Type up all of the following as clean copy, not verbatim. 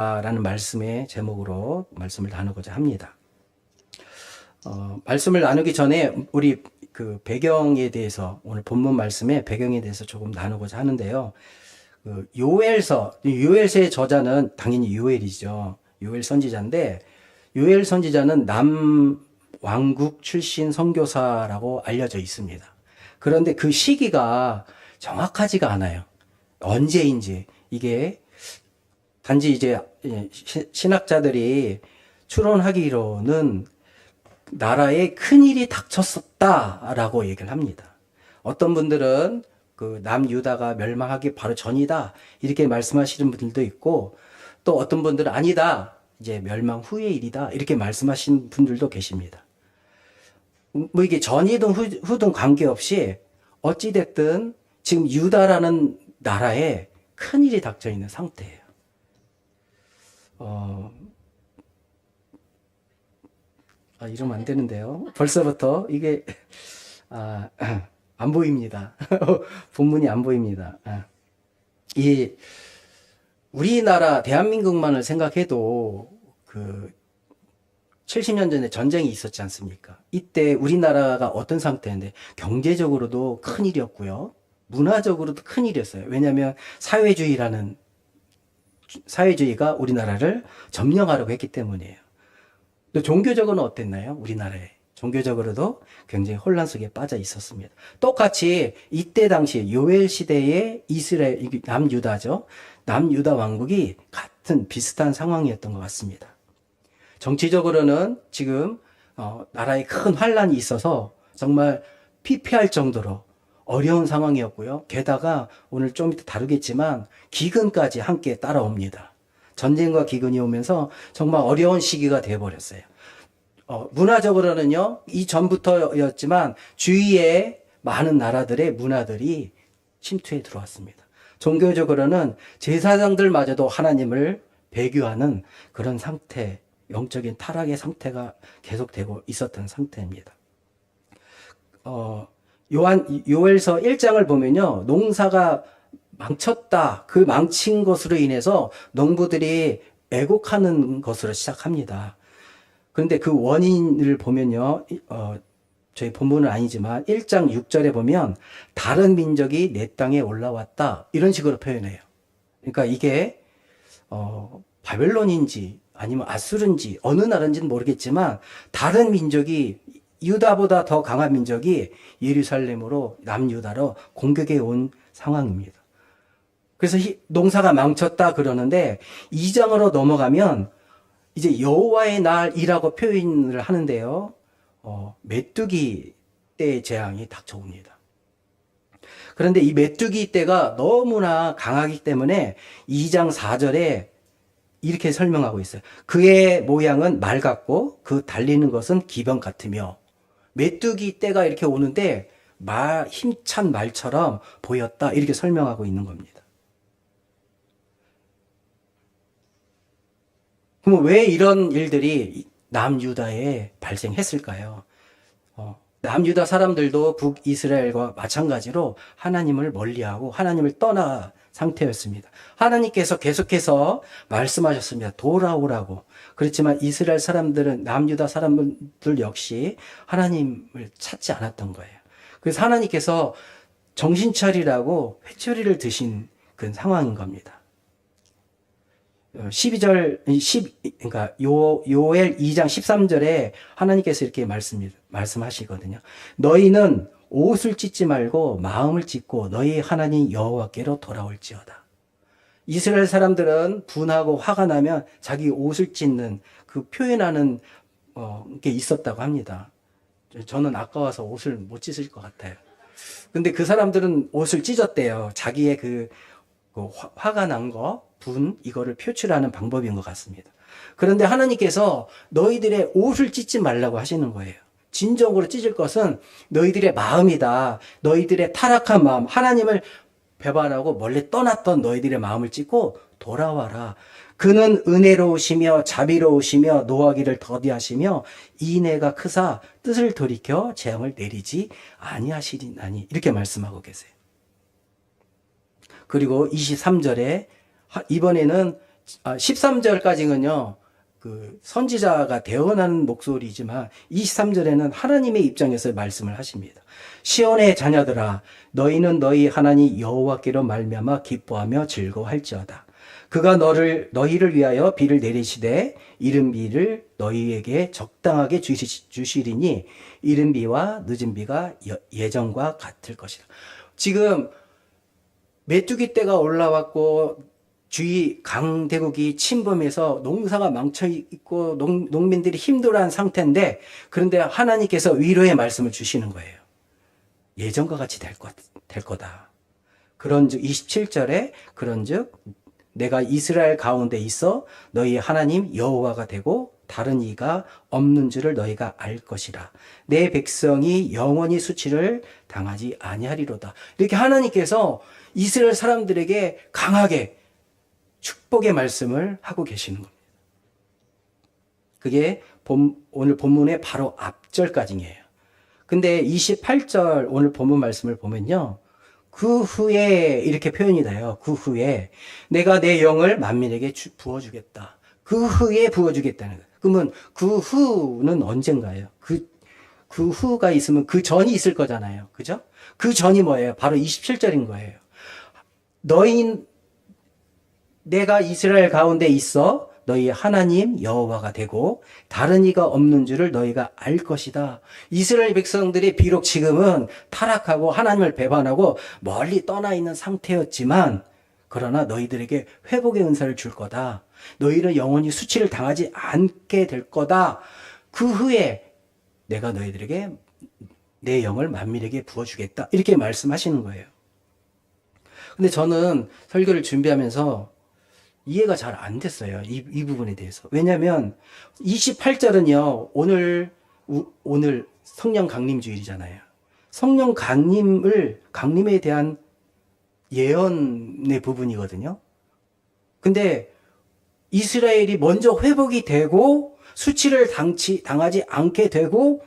라는 말씀의 제목으로 말씀을 나누고자 합니다. 말씀을 나누기 전에 우리 그 배경에 대해서, 오늘 본문 말씀의 배경에 대해서 조금 나누고자 하는데요. 요엘서의 저자는 당연히 요엘이죠. 요엘 선지자인데, 요엘 선지자는 남왕국 출신 선교사라고 알려져 있습니다. 그런데 그 시기가 정확하지가 않아요. 언제인지. 이게 단지 이제 신학자들이 추론하기로는 나라에 큰일이 닥쳤었다라고 얘기를 합니다. 어떤 분들은 그 남유다가 멸망하기 바로 전이다 이렇게 말씀하시는 분들도 있고, 또 어떤 분들은 아니다, 이제 멸망 후의 일이다 이렇게 말씀하시는 분들도 계십니다. 뭐 이게 전이든 후든 관계없이 어찌됐든 지금 유다라는 나라에 큰일이 닥쳐 있는 상태예요. 이러면 안 되는데요. 벌써부터 이게, 안 보입니다. 본문이 안 보입니다. 이, 우리나라, 대한민국만을 생각해도, 70년 전에 전쟁이 있었지 않습니까? 이때 우리나라가 어떤 상태인데, 경제적으로도 큰일이었고요. 문화적으로도 큰일이었어요. 왜냐하면 사회주의가 우리나라를 점령하려고 했기 때문이에요. 또 종교적으로는 어땠나요? 우리나라에. 종교적으로도 굉장히 혼란 속에 빠져 있었습니다. 똑같이 이때 당시 요엘 시대의 이스라엘, 남유다죠. 남유다 왕국이 같은 비슷한 상황이었던 것 같습니다. 정치적으로는 지금 나라에 큰 환란이 있어서 정말 피폐할 정도로 어려운 상황이었고요. 게다가 오늘 좀 이따 다루겠지만 기근까지 함께 따라옵니다. 전쟁과 기근이 오면서 정말 어려운 시기가 되어버렸어요. 문화적으로는요, 이전부터였지만 주위에 많은 나라들의 문화들이 침투해 들어왔습니다. 종교적으로는 제사장들마저도 하나님을 배교하는 그런 상태, 영적인 타락의 상태가 계속되고 있었던 상태입니다. 요엘서 1장을 보면요, 농사가 망쳤다. 그 망친 것으로 인해서 농부들이 애곡하는 것으로 시작합니다. 그런데 그 원인을 보면요, 저희 본문은 아니지만 1장 6절에 보면 다른 민족이 내 땅에 올라왔다 이런 식으로 표현해요. 그러니까 이게 바벨론인지 아니면 아수르인지 어느 나라인지는 모르겠지만 다른 민족이, 유다보다 더 강한 민족이 예루살렘으로, 남유다로 공격해 온 상황입니다. 그래서 농사가 망쳤다 그러는데 2장으로 넘어가면 이제 여호와의 날이라고 표현을 하는데요. 메뚜기 때의 재앙이 닥쳐옵니다. 그런데 이 메뚜기 때가 너무나 강하기 때문에 2장 4절에 이렇게 설명하고 있어요. 그의 모양은 말 같고 그 달리는 것은 기병 같으며, 메뚜기 때가 이렇게 오는데 힘찬 말처럼 보였다 이렇게 설명하고 있는 겁니다. 그럼 왜 이런 일들이 남유다에 발생했을까요? 남유다 사람들도 북이스라엘과 마찬가지로 하나님을 멀리하고 하나님을 떠나 상태였습니다. 하나님께서 계속해서 말씀하셨습니다. 돌아오라고. 그렇지만 이스라엘 사람들은, 남유다 사람들 역시 하나님을 찾지 않았던 거예요. 그래서 하나님께서 정신 차리라고 회초리를 드신 그 상황인 겁니다. 12절, 요엘 2장 13절에 하나님께서 이렇게 말씀하시거든요. 너희는 옷을 찢지 말고 마음을 찢고 너희 하나님 여호와께로 돌아올지어다. 이스라엘 사람들은 분하고 화가 나면 자기 옷을 찢는, 그 표현하는 게 있었다고 합니다. 저는 아까워서 옷을 못 찢을 것 같아요. 근데 그 사람들은 옷을 찢었대요. 자기의 화가 난 거, 이거를 표출하는 방법인 것 같습니다. 그런데 하나님께서 너희들의 옷을 찢지 말라고 하시는 거예요. 진정으로 찢을 것은 너희들의 마음이다. 너희들의 타락한 마음, 하나님을 배반하고 멀리 떠났던 너희들의 마음을 찢고 돌아와라. 그는 은혜로우시며 자비로우시며 노하기를 더디하시며 인애가 크사 뜻을 돌이켜 재앙을 내리지 아니하시리나니, 이렇게 말씀하고 계세요. 그리고 23절에 이번에는 13절까지는요, 그 선지자가 대언하는 목소리지만 23절에는 하나님의 입장에서 말씀을 하십니다. 시온의 자녀들아, 너희는 너희 하나님 여호와께로 말미암아 기뻐하며 즐거워할지어다. 그가 너희를 위하여 비를 내리시되 이른 비를 너희에게 적당하게 주시리니 이른 비와 늦은 비가 예전과 같을 것이다. 지금 메뚜기 떼가 올라왔고 주위 강대국이 침범해서 농사가 망쳐 있고 농민들이 힘들어한 상태인데, 그런데 하나님께서 위로의 말씀을 주시는 거예요. 예전과 같이 될 거다. 그런즉 27절에 그런즉 내가 이스라엘 가운데 있어 너희 하나님 여호와가 되고 다른 이가 없는 줄을 너희가 알 것이라. 내 백성이 영원히 수치를 당하지 아니하리로다. 이렇게 하나님께서 이스라엘 사람들에게 강하게 축복의 말씀을 하고 계시는 겁니다. 그게 오늘 본문의 바로 앞절까지예요. 근데 28절 오늘 본문 말씀을 보면요, 그 후에 이렇게 표현이 돼요. 그 후에 내가 내 영을 만민에게 부어주겠다. 그 후에 부어주겠다는 거예요. 그러면 그 후는 언젠가요? 그 후가 있으면 그 전이 있을 거잖아요. 그죠? 그 전이 뭐예요? 바로 27절인 거예요. 내가 이스라엘 가운데 있어 너희 하나님 여호와가 되고 다른 이가 없는 줄을 너희가 알 것이다. 이스라엘 백성들이 비록 지금은 타락하고 하나님을 배반하고 멀리 떠나 있는 상태였지만, 그러나 너희들에게 회복의 은사를 줄 거다. 너희는 영원히 수치를 당하지 않게 될 거다. 그 후에 내가 너희들에게 내 영을 만민에게 부어주겠다. 이렇게 말씀하시는 거예요. 근데 저는 설교를 준비하면서 이해가 잘 안 됐어요. 이 부분에 대해서. 왜냐하면 28절은요, 오늘 성령 강림 주일이잖아요. 성령 강림에 대한 예언의 부분이거든요. 근데 이스라엘이 먼저 회복이 되고 수치를 당하지 않게 되고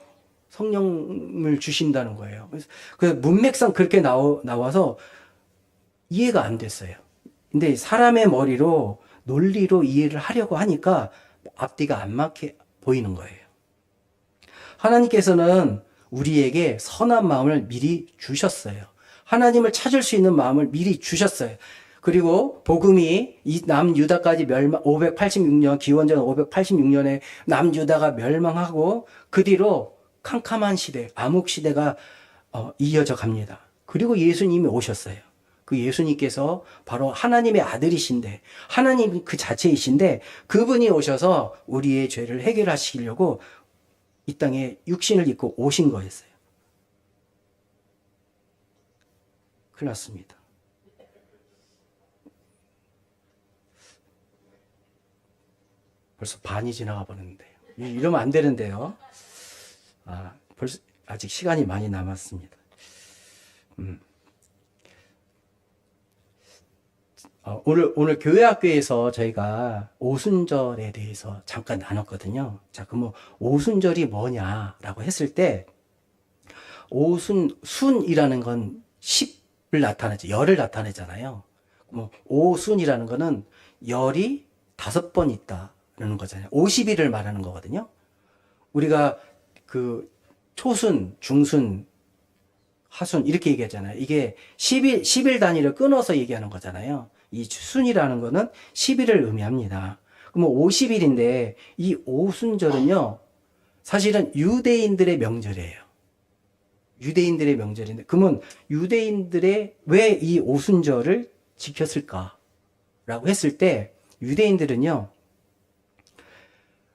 성령을 주신다는 거예요. 그 문맥상 그렇게 나와서 이해가 안 됐어요. 근데 사람의 머리로 논리로 이해를 하려고 하니까 앞뒤가 안 맞게 보이는 거예요. 하나님께서는 우리에게 선한 마음을 미리 주셨어요. 하나님을 찾을 수 있는 마음을 미리 주셨어요. 그리고 복음이 이 남유다까지 586년, 기원전 586년에 남유다가 멸망하고 그 뒤로 캄캄한 시대, 암흑 시대가 이어져 갑니다. 그리고 예수님이 오셨어요. 그 예수님께서 바로 하나님의 아들이신데, 하나님 그 자체이신데, 그분이 오셔서 우리의 죄를 해결하시려고 이 땅에 육신을 입고 오신 거였어요. 큰일 났습니다. 벌써 반이 지나가 버렸는데요. 이러면 안 되는데요. 벌써 아직 시간이 많이 남았습니다. 오늘 교회학교에서 저희가 오순절에 대해서 잠깐 나눴거든요. 자, 그럼 오순절이 뭐냐라고 했을 때, 순이라는 건 10을 나타내죠. 열을 나타내잖아요. 오순이라는 거는 열이 5번 있다는 거잖아요. 50일을 말하는 거거든요. 우리가 그 초순, 중순, 하순 이렇게 얘기하잖아요. 이게 10일 단위를 끊어서 얘기하는 거잖아요. 이 순이라는 거는 10일을 의미합니다. 그럼 50일인데 이 오순절은요, 사실은 유대인들의 명절이에요. 유대인들의 명절인데, 그러면 유대인들의 왜 이 오순절을 지켰을까라고 했을 때, 유대인들은요,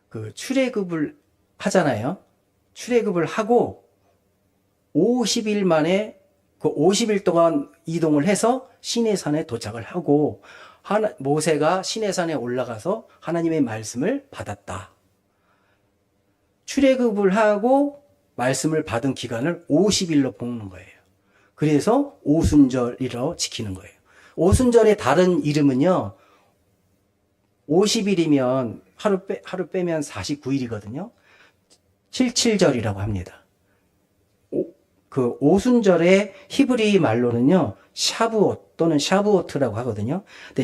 그 출애굽을 하잖아요. 출애굽을 하고 50일 만에 그 50일 동안 이동을 해서 시내산에 도착을 하고, 모세가 시내산에 올라가서 하나님의 말씀을 받았다. 출애굽을 하고 말씀을 받은 기간을 50일로 뽑는 거예요. 그래서 오순절이라고 지키는 거예요. 오순절의 다른 이름은요, 50일이면 하루 빼면 49일이거든요. 77절이라고 합니다. 그 오순절의 히브리 말로는요, 샤부옷 또는 샤부오트라고 하거든요. 근데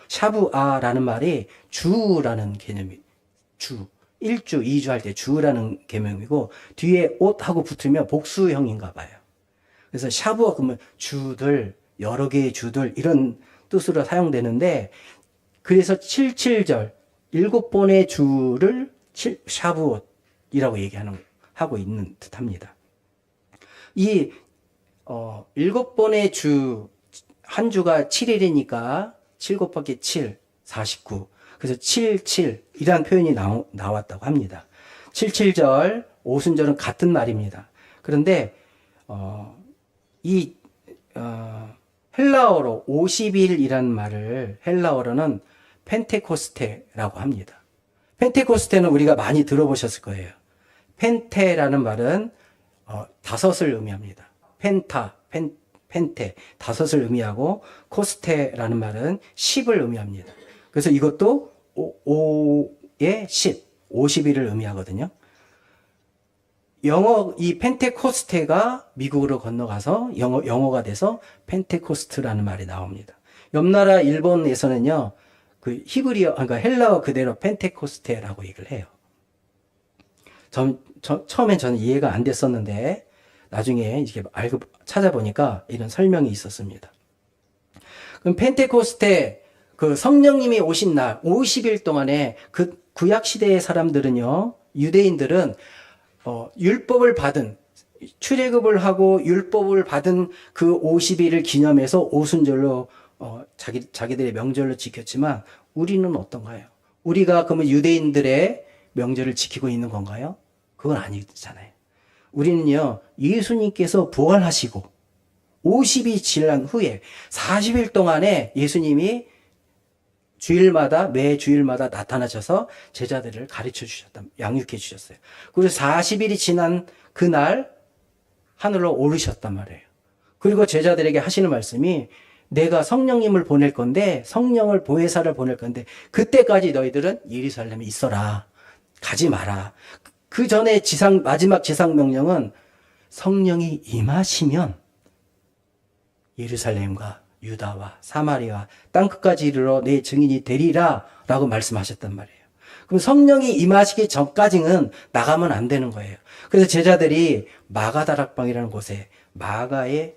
샤브아라는 말이 주라는 개념이, 주. 1주, 2주 할 때 주라는 개념이고, 뒤에 옷하고 붙으면 복수형인가 봐요. 그래서 샤브아 그러면 주들, 여러 개의 주들, 이런 뜻으로 사용되는데, 그래서 77절, 7번의 주를 샤브옷이라고 하고 있는 듯 합니다. 이, 7번의 주, 한 주가 7일이니까 7 곱하기 7, 49. 그래서 77이라는 표현이 나왔다고 합니다. 77절, 오순절은 같은 날입니다. 그런데, 헬라어로 50일이라는 말을 헬라어로는 펜테코스테라고 합니다. 펜테코스테는 우리가 많이 들어보셨을 거예요. 펜테라는 말은 다섯을 의미합니다. 펜테, 다섯을 의미하고 코스테라는 말은 10을 의미합니다. 그래서 이것도 5에 10, 50일을 의미하거든요. 이 펜테코스테가 미국으로 건너가서 영어가 돼서 펜테코스트라는 말이 나옵니다. 옆나라 일본에서는요, 그 그러니까 헬라어 그대로 펜테코스테라고 얘기를 해요. 처음엔 저는 이해가 안 됐었는데, 나중에 이렇게 찾아보니까 이런 설명이 있었습니다. 그럼 펜테코스테, 그 성령님이 오신 날, 50일 동안에 그 구약시대의 사람들은요, 유대인들은 율법을 받은, 출애굽을 하고 율법을 받은 그 50일을 기념해서 오순절로 자기들의 명절로 지켰지만 우리는 어떤가요? 우리가 그러면 유대인들의 명절을 지키고 있는 건가요? 그건 아니잖아요. 우리는요, 예수님께서 부활하시고 50이 지난 후에 40일 동안에 예수님이 매 주일마다 나타나셔서 제자들을 가르쳐 주셨다, 양육해 주셨어요. 그리고 40일이 지난 그날 하늘로 오르셨단 말이에요. 그리고 제자들에게 하시는 말씀이 내가 성령님을 보낼 건데, 성령을 보혜사를 보낼 건데, 그때까지 너희들은 예루살렘에 있어라. 가지 마라. 그 전에 마지막 지상 명령은 성령이 임하시면 예루살렘과 유다와 사마리아 땅끝까지 이르러 내 증인이 되리라 라고 말씀하셨단 말이에요. 그럼 성령이 임하시기 전까지는 나가면 안 되는 거예요. 그래서 제자들이 마가다락방이라는 곳에, 마가의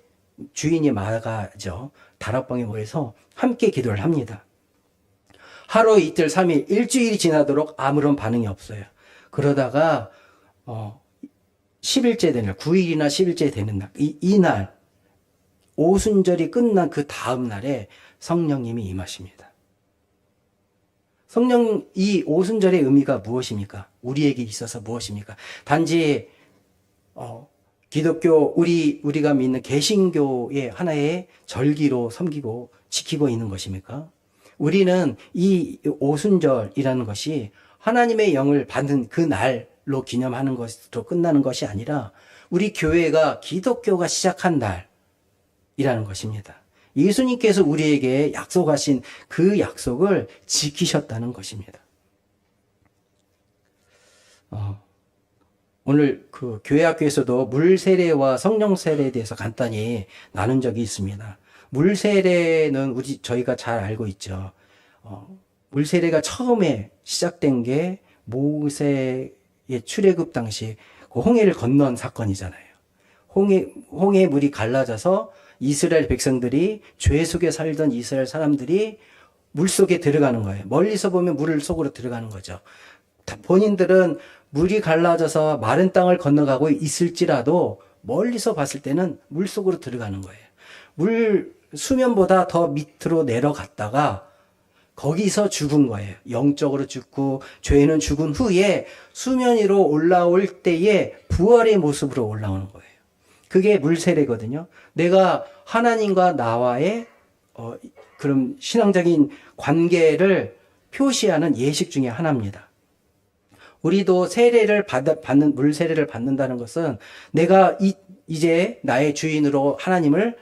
주인이 마가죠. 다락방에 모여서 함께 기도를 합니다. 하루, 이틀, 3일, 일주일이 지나도록 아무런 반응이 없어요. 그러다가 10일째 되는 날, 9일이나 10일째 되는 날, 이날 오순절이 끝난 그 다음 날에 성령님이 임하십니다. 이 오순절의 의미가 무엇입니까? 우리에게 있어서 무엇입니까? 단지 기독교 우리가 믿는 개신교의 하나의 절기로 섬기고 지키고 있는 것입니까? 우리는 이 오순절이라는 것이 하나님의 영을 받는 그 날로 기념하는 것으로 끝나는 것이 아니라 우리 교회가 기독교가 시작한 날이라는 것입니다. 예수님께서 우리에게 약속하신 그 약속을 지키셨다는 것입니다. 오늘 그 교회 학교에서도 물 세례와 성령 세례에 대해서 간단히 나눈 적이 있습니다. 물 세례는 저희가 잘 알고 있죠. 물 세례가 처음에 시작된 게 모세의 출애굽 당시 그 홍해를 건넌 사건이잖아요. 홍해 물이 갈라져서 이스라엘 백성들이, 죄 속에 살던 이스라엘 사람들이 물 속에 들어가는 거예요. 멀리서 보면 물 속으로 들어가는 거죠. 본인들은 물이 갈라져서 마른 땅을 건너가고 있을지라도 멀리서 봤을 때는 물 속으로 들어가는 거예요. 물 수면보다 더 밑으로 내려갔다가 거기서 죽은 거예요. 영적으로 죽고 죄는 죽은 후에 수면 위로 올라올 때에 부활의 모습으로 올라오는 거예요. 그게 물세례거든요. 내가 하나님과 나와의 그런 신앙적인 관계를 표시하는 예식 중에 하나입니다. 우리도 물 세례를 받는다는 것은 내가 이제 나의 주인으로 하나님을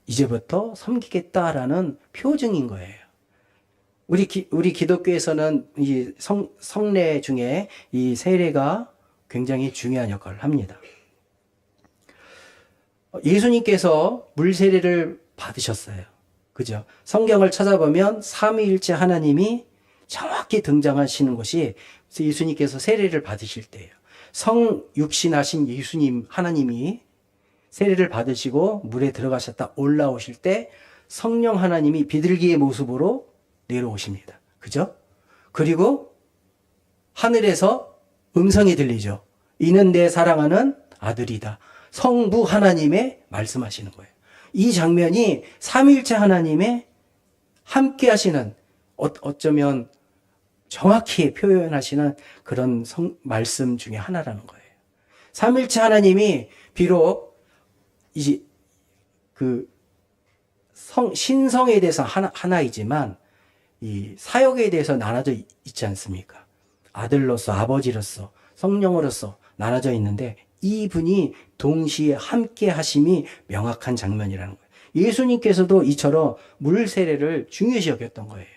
이제부터 섬기겠다라는 표징인 거예요. 우리 기독교에서는 이 성례 중에 이 세례가 굉장히 중요한 역할을 합니다. 예수님께서 물 세례를 받으셨어요. 그죠? 성경을 찾아보면 삼위일체 하나님이 정확히 등장하시는 것이 예수님께서 세례를 받으실 때예요. 성육신하신 예수님 하나님이 세례를 받으시고 물에 들어가셨다 올라오실 때 성령 하나님이 비둘기의 모습으로 내려오십니다. 그죠? 그리고 하늘에서 음성이 들리죠. 이는 내 사랑하는 아들이다. 성부 하나님의 말씀하시는 거예요. 이 장면이 삼위일체 하나님의 함께 하시는 어쩌면 정확히 표현하시는 그런 말씀 중에 하나라는 거예요. 삼위일체 하나님이 비록 이제 신성에 대해서 하나이지만 이 사역에 대해서 나눠져 있지 않습니까? 아들로서 아버지로서 성령으로서 나눠져 있는데 이분이 동시에 함께 하심이 명확한 장면이라는 거예요. 예수님께서도 이처럼 물 세례를 중요시 여겼던 거예요.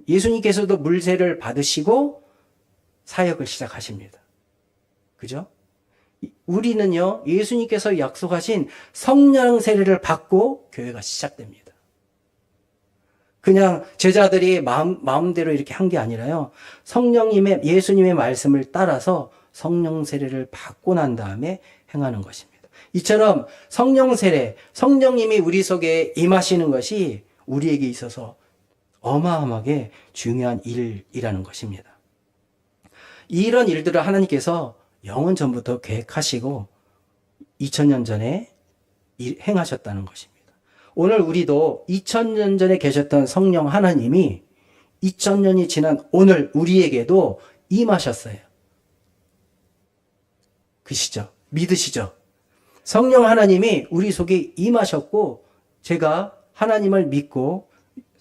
예수님께서도 물 세례를 받으시고 사역을 시작하십니다. 그죠? 우리는요, 예수님께서 약속하신 성령 세례를 받고 교회가 시작됩니다. 그냥 제자들이 마음대로 이렇게 한 게 아니라요, 예수님의 말씀을 따라서 성령 세례를 받고 난 다음에 행하는 것입니다. 이처럼 성령 세례, 성령님이 우리 속에 임하시는 것이 우리에게 있어서 어마어마하게 중요한 일이라는 것입니다. 이런 일들을 하나님께서 영원 전부터 계획하시고 2000년 전에 행하셨다는 것입니다. 오늘 우리도 2000년 전에 계셨던 성령 하나님이 2000년이 지난 오늘 우리에게도 임하셨어요. 그시죠? 믿으시죠? 성령 하나님이 우리 속에 임하셨고, 제가 하나님을 믿고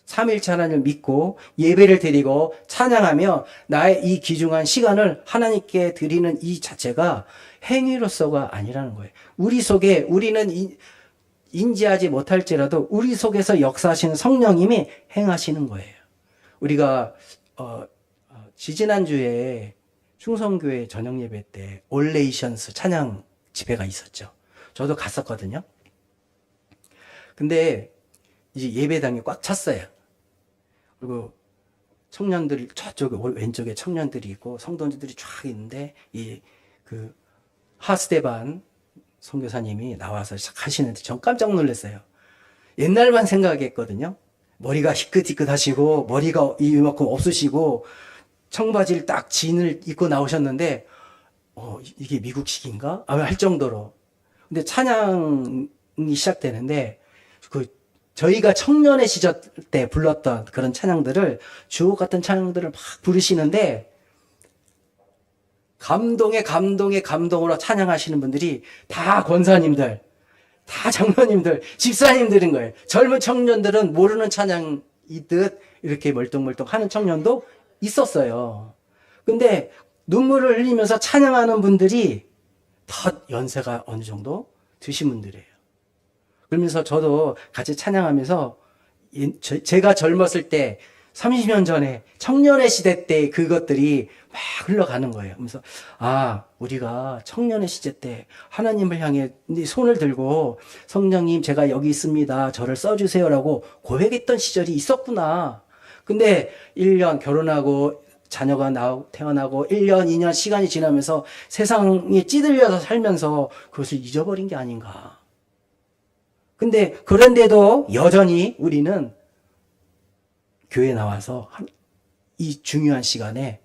삼일체 하나님을 믿고 예배를 드리고 찬양하며 나의 이 귀중한 시간을 하나님께 드리는 이 자체가 행위로서가 아니라는 거예요. 우리 속에 우리는 인지하지 못할지라도 우리 속에서 역사하시는 성령님이 행하시는 거예요. 우리가 지지난주에 충성교회 저녁예배 때 올레이션스 찬양 집회가 있었죠. 저도 갔었거든요. 근데 이제 예배당이 꽉 찼어요. 그리고 청년들이 저쪽에 왼쪽에 청년들이 있고 성도들이 쫙 있는데 하스데반 선교사님이 나와서 하시는데 전 깜짝 놀랐어요. 옛날만 생각했거든요. 머리가 희끗희끗하시고 머리가 이만큼 없으시고 청바지를 딱 진을 입고 나오셨는데 이게 미국식인가? 할 정도로. 근데 찬양이 시작되는데 저희가 청년의 시절 때 불렀던 그런 찬양들을 주옥 같은 찬양들을 막 부르시는데 감동으로 찬양하시는 분들이 다 권사님들, 다 장로님들, 집사님들인 거예요. 젊은 청년들은 모르는 찬양이듯 이렇게 멀뚱멀뚱 하는 청년도 있었어요. 근데 눈물을 흘리면서 찬양하는 분들이 더 연세가 어느 정도 드신 분들이에요. 그러면서 저도 같이 찬양하면서 제가 젊었을 때 30년 전에 청년의 시대 때 그것들이 막 흘러가는 거예요. 그러면서 우리가 청년의 시대 때 하나님을 향해 손을 들고 성령님 제가 여기 있습니다. 저를 써주세요라고 고백했던 시절이 있었구나. 근데 1년 결혼하고 자녀가 태어나고 1년, 2년 시간이 지나면서 세상에 찌들려서 살면서 그것을 잊어버린 게 아닌가. 근데 그런데도 여전히 우리는 교회에 나와서 이 중요한 시간에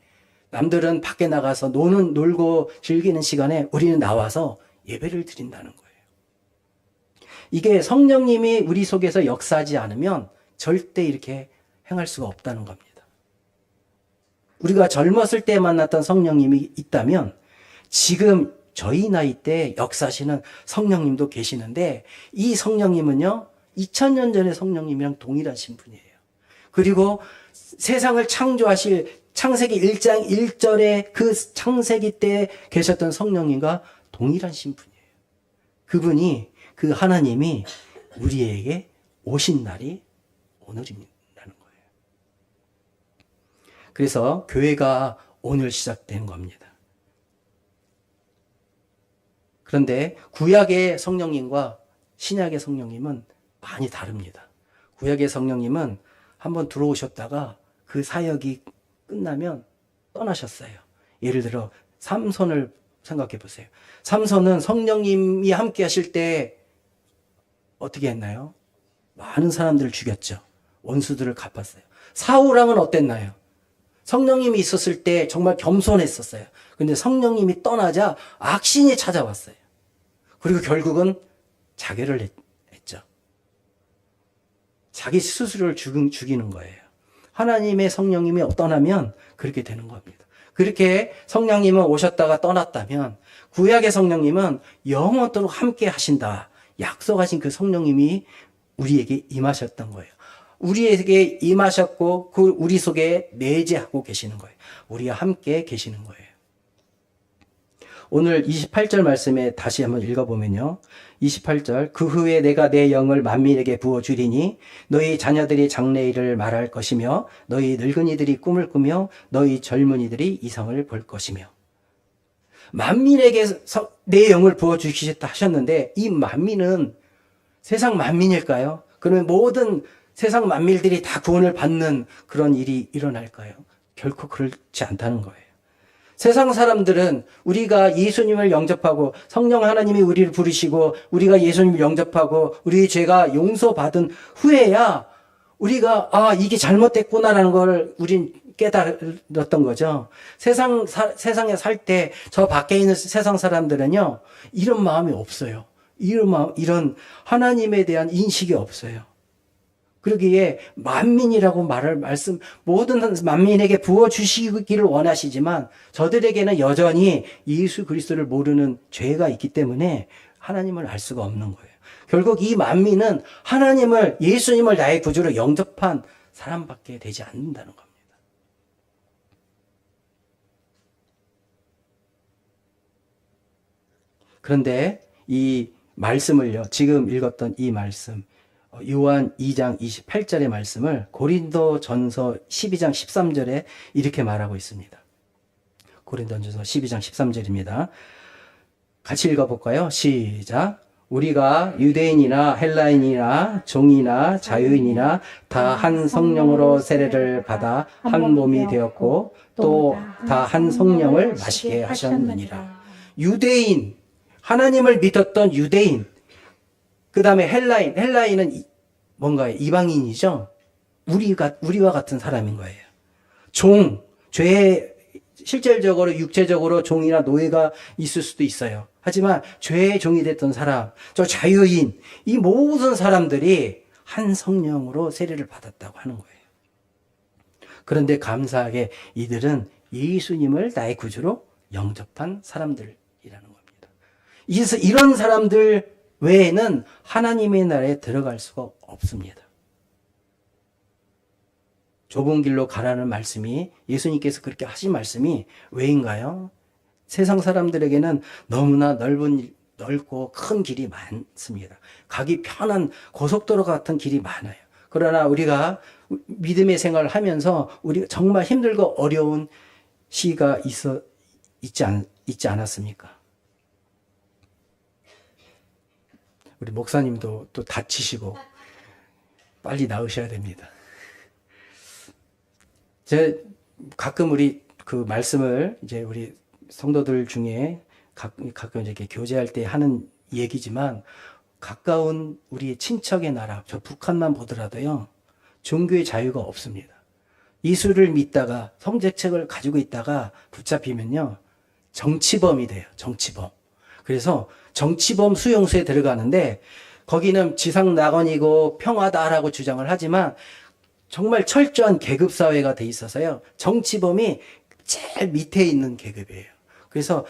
남들은 밖에 나가서 놀고 즐기는 시간에 우리는 나와서 예배를 드린다는 거예요. 이게 성령님이 우리 속에서 역사하지 않으면 절대 이렇게 행할 수가 없다는 겁니다. 우리가 젊었을 때 만났던 성령님이 있다면 지금 저희 나이 때 역사하시는 성령님도 계시는데 이 성령님은요 2000년 전의 성령님이랑 동일하신 분이에요. 그리고 세상을 창조하실 창세기 1장 1절에 그 창세기 때 계셨던 성령님과 동일한 신분이에요. 그분이 그 하나님이 우리에게 오신 날이 오늘입니다는 거예요. 그래서 교회가 오늘 시작된 겁니다. 그런데 구약의 성령님과 신약의 성령님은 많이 다릅니다. 구약의 성령님은 한번 들어오셨다가 그 사역이 끝나면 떠나셨어요. 예를 들어 삼손을 생각해 보세요. 삼손은 성령님이 함께 하실 때 어떻게 했나요? 많은 사람들을 죽였죠. 원수들을 갚았어요. 사울왕은 어땠나요? 성령님이 있었을 때 정말 겸손했었어요. 근데 성령님이 떠나자 악신이 찾아왔어요. 그리고 결국은 자결을 했죠. 자기 스스로를 죽이는 거예요. 하나님의 성령님이 떠나면 그렇게 되는 겁니다. 그렇게 성령님은 오셨다가 떠났다면 구약의 성령님은 영원토록 함께 하신다. 약속하신 그 성령님이 우리에게 임하셨던 거예요. 우리에게 임하셨고 그 우리 속에 내재하고 계시는 거예요. 우리와 함께 계시는 거예요. 오늘 28절 말씀에 다시 한번 읽어보면요. 28절 그 후에 내가 내 영을 만민에게 부어주리니 너희 자녀들이 장래일을 말할 것이며 너희 늙은이들이 꿈을 꾸며 너희 젊은이들이 이성을 볼 것이며 만민에게 내 영을 부어주시겠다 하셨는데 이 만민은 세상 만민일까요? 그러면 모든 세상 만민들이 다 구원을 받는 그런 일이 일어날까요? 결코 그렇지 않다는 거예요. 세상 사람들은 우리가 예수님을 영접하고 성령 하나님이 우리를 부르시고 우리가 예수님을 영접하고 우리의 죄가 용서받은 후에야 우리가 이게 잘못됐구나라는 걸 우린 깨달았던 거죠. 세상에 살 때 저 밖에 있는 세상 사람들은요 이런 마음이 없어요. 이런 하나님에 대한 인식이 없어요. 그러기에 만민이라고 모든 만민에게 부어주시기를 원하시지만 저들에게는 여전히 예수 그리스도를 모르는 죄가 있기 때문에 하나님을 알 수가 없는 거예요. 결국 이 만민은 예수님을 나의 구주로 영접한 사람밖에 되지 않는다는 겁니다. 그런데 이 말씀을요, 지금 읽었던 이 말씀, 요한 2장 28절의 말씀을 고린도전서 12장 13절에 이렇게 말하고 있습니다. 고린도전서 12장 13절입니다. 같이 읽어볼까요? 시작. 우리가 유대인이나 헬라인이나 종이나 자유인이나 다 한 성령으로 세례를 받아 한 몸이 되었고 또 다 한 성령을 마시게 하셨느니라. 유대인, 하나님을 믿었던 유대인, 그 다음에 헬라인은 뭔가요? 이방인이죠? 우리와 같은 사람인 거예요. 죄에 실질적으로, 육체적으로 종이나 노예가 있을 수도 있어요. 하지만 죄의 종이 됐던 사람, 저 자유인, 이 모든 사람들이 한 성령으로 세례를 받았다고 하는 거예요. 그런데 감사하게 이들은 예수님을 나의 구주로 영접한 사람들이라는 겁니다. 이런 사람들 외에는 하나님의 나라에 들어갈 수가 없습니다. 좁은 길로 가라는 말씀이 예수님께서 그렇게 하신 말씀이 왜인가요? 세상 사람들에게는 너무나 넓고 큰 길이 많습니다. 가기 편한 고속도로 같은 길이 많아요. 그러나 우리가 믿음의 생활을 하면서 우리가 정말 힘들고 어려운 시기가 있지 않았습니까? 우리 목사님도 또 다치시고 빨리 나으셔야 됩니다. 가끔 우리 그 말씀을 이제 우리 성도들 중에 가끔 이렇게 교제할 때 하는 얘기지만 가까운 우리 친척의 나라, 저 북한만 보더라도요, 종교의 자유가 없습니다. 예수를 믿다가 성직책을 가지고 있다가 붙잡히면요, 정치범이 돼요. 정치범. 그래서 정치범 수용소에 들어가는데 거기는 지상낙원이고 평화다라고 주장을 하지만 정말 철저한 계급사회가 돼 있어서요. 정치범이 제일 밑에 있는 계급이에요. 그래서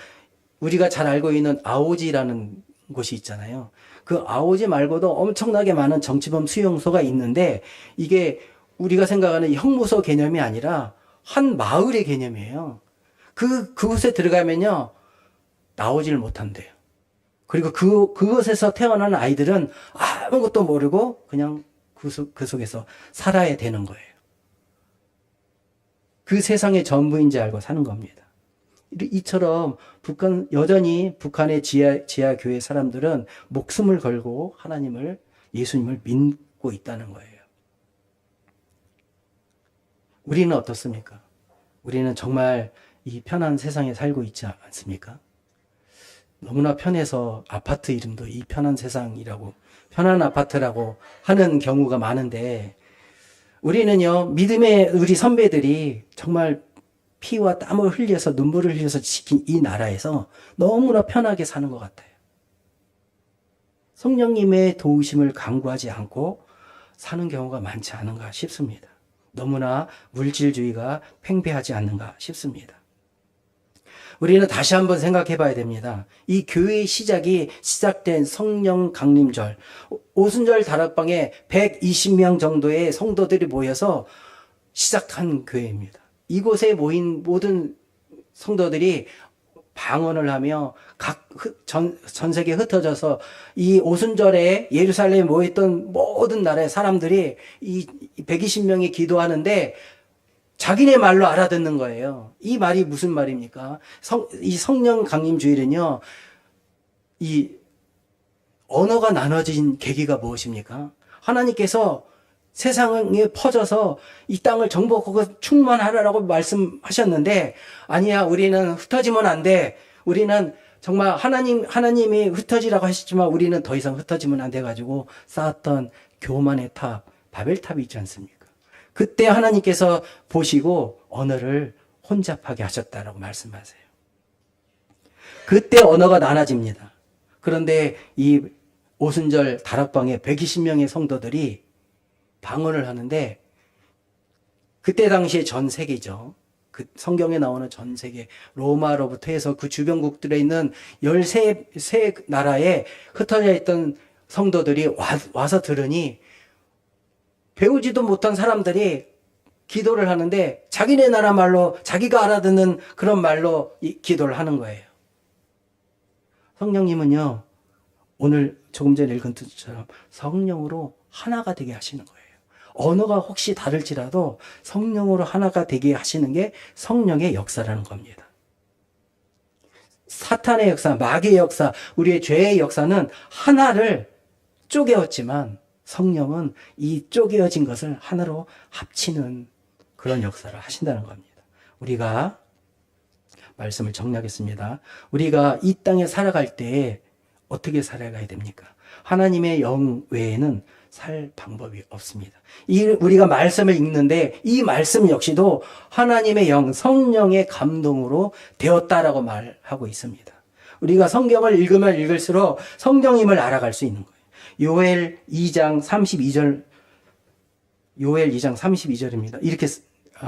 우리가 잘 알고 있는 아오지라는 곳이 있잖아요. 그 아오지 말고도 엄청나게 많은 정치범 수용소가 있는데 이게 우리가 생각하는 형무소 개념이 아니라 한 마을의 개념이에요. 그곳에 들어가면요, 나오질 못한대요. 그리고 그곳에서 태어난 아이들은 아무것도 모르고 그냥 그 속에서 살아야 되는 거예요. 그 세상의 전부인지 알고 사는 겁니다. 이처럼 여전히 북한의 지하 교회 사람들은 목숨을 걸고 예수님을 믿고 있다는 거예요. 우리는 어떻습니까? 우리는 정말 이 편한 세상에 살고 있지 않습니까? 너무나 편해서 아파트 이름도 이 편한 세상이라고, 편한 아파트라고 하는 경우가 많은데, 우리는요, 믿음의 우리 선배들이 정말 피와 땀을 흘려서 눈물을 흘려서 지킨 이 나라에서 너무나 편하게 사는 것 같아요. 성령님의 도우심을 간구하지 않고 사는 경우가 많지 않은가 싶습니다. 너무나 물질주의가 팽배하지 않는가 싶습니다. 우리는 다시 한번 생각해 봐야 됩니다. 이 교회의 시작된 성령 강림절, 오순절 다락방에 120명 정도의 성도들이 모여서 시작한 교회입니다. 이곳에 모인 모든 성도들이 방언을 하며 전 세계에 흩어져서 이 오순절에 예루살렘에 모였던 모든 나라의 사람들이 이 120명이 기도하는데 자기네 말로 알아듣는 거예요. 이 말이 무슨 말입니까? 이 성령 강림 주일은요, 이 언어가 나눠진 계기가 무엇입니까? 하나님께서 세상에 퍼져서 이 땅을 정복하고 충만하라고 말씀하셨는데, 아니야, 우리는 흩어지면 안 돼. 우리는 정말 하나님이 흩어지라고 하셨지만 우리는 더 이상 흩어지면 안 돼가지고 쌓았던 교만의 탑, 바벨탑이 있지 않습니까? 그때 하나님께서 보시고 언어를 혼잡하게 하셨다라고 말씀하세요. 그때 언어가 나눠집니다. 그런데 이 오순절 다락방에 120명의 성도들이 방언을 하는데, 그때 당시에 전 세계죠. 그 성경에 나오는 전 세계, 로마로부터 해서 그 주변국들에 있는 13나라에 흩어져 있던 성도들이 와서 들으니 배우지도 못한 사람들이 기도를 하는데 자기네 나라 말로, 자기가 알아듣는 그런 말로 기도를 하는 거예요. 성령님은요, 오늘 조금 전에 읽은 뜻처럼 성령으로 하나가 되게 하시는 거예요. 언어가 혹시 다를지라도 성령으로 하나가 되게 하시는 게 성령의 역사라는 겁니다. 사탄의 역사, 마귀의 역사, 우리의 죄의 역사는 하나를 쪼개었지만 성령은 이 쪼개어진 것을 하나로 합치는 그런 역사를 하신다는 겁니다. 우리가 말씀을 정리하겠습니다. 우리가 이 땅에 살아갈 때 어떻게 살아가야 됩니까? 하나님의 영 외에는 살 방법이 없습니다. 우리가 말씀을 읽는데 이 말씀 역시도 하나님의 영, 성령의 감동으로 되었다라고 말하고 있습니다. 우리가 성경을 읽으면 읽을수록 성령님을 알아갈 수 있는 거예요. 요엘 2장 32절입니다. 이렇게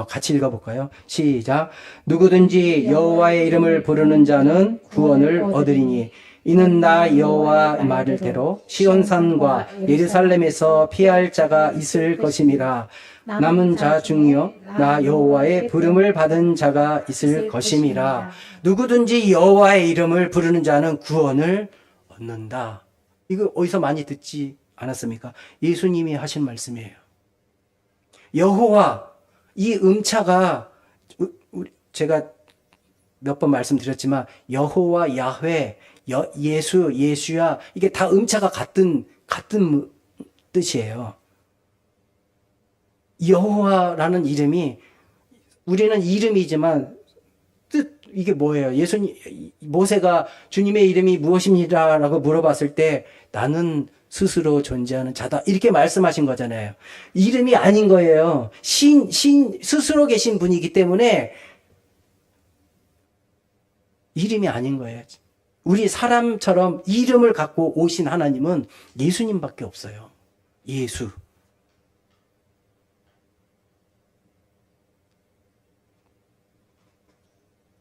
같이 읽어볼까요? 시작. 누구든지 여호와의 이름을 부르는 자는 구원을 얻으리니 이는 나 여호와 말대로 시온산과 예루살렘에서 피할 자가 있을 것임이라. 남은 자 중요 나 여호와의 부름을 받은 자가 있을 것임이라. 누구든지 여호와의 이름을 부르는 자는 구원을 얻는다. 이거 어디서 많이 듣지 않았습니까? 예수님이 하신 말씀이에요. 여호와, 이 음차가 제가 몇 번 말씀드렸지만 여호와, 야훼, 예수, 예수야, 이게 다 음차가 같은 뜻이에요. 여호와라는 이름이, 우리는 이름이지만 이게 뭐예요? 모세가 주님의 이름이 무엇입니다라고 물어봤을 때 나는 스스로 존재하는 자다, 이렇게 말씀하신 거잖아요. 이름이 아닌 거예요. 스스로 계신 분이기 때문에 이름이 아닌 거예요. 우리 사람처럼 이름을 갖고 오신 하나님은 예수님밖에 없어요. 예수.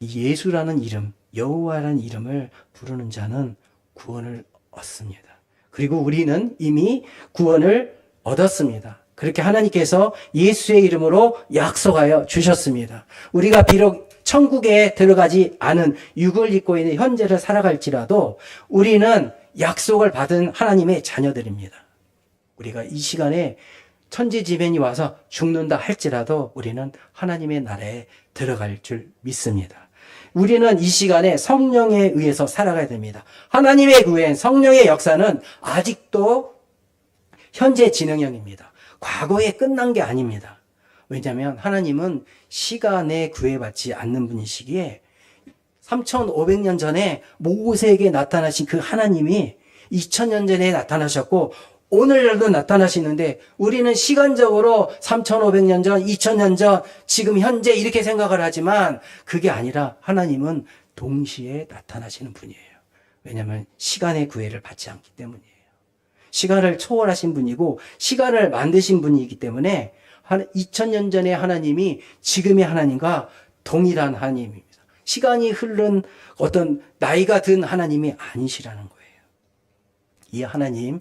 예수라는 이름, 여호와라는 이름을 부르는 자는 구원을 얻습니다. 그리고 우리는 이미 구원을 얻었습니다. 그렇게 하나님께서 예수의 이름으로 약속하여 주셨습니다. 우리가 비록 천국에 들어가지 않은 육을 입고 있는 현재를 살아갈지라도 우리는 약속을 받은 하나님의 자녀들입니다. 우리가 이 시간에 천지지변이 와서 죽는다 할지라도 우리는 하나님의 나라에 들어갈 줄 믿습니다. 우리는 이 시간에 성령에 의해서 살아가야 됩니다. 하나님의 구원, 성령의 역사는 아직도 현재 진행형입니다. 과거에 끝난 게 아닙니다. 왜냐하면 하나님은 시간에 구애받지 않는 분이시기에 3,500년 전에 모세에게 나타나신 그 하나님이 2000년 전에 나타나셨고 오늘날도 나타나시는데 우리는 시간적으로 3,500년 전, 2000년 전, 지금 현재 이렇게 생각을 하지만 그게 아니라 하나님은 동시에 나타나시는 분이에요. 왜냐하면 시간의 구애를 받지 않기 때문이에요. 시간을 초월하신 분이고 시간을 만드신 분이기 때문에 2000년 전의 하나님이 지금의 하나님과 동일한 하나님입니다. 시간이 흐른 어떤 나이가 든 하나님이 아니시라는 거예요. 이 하나님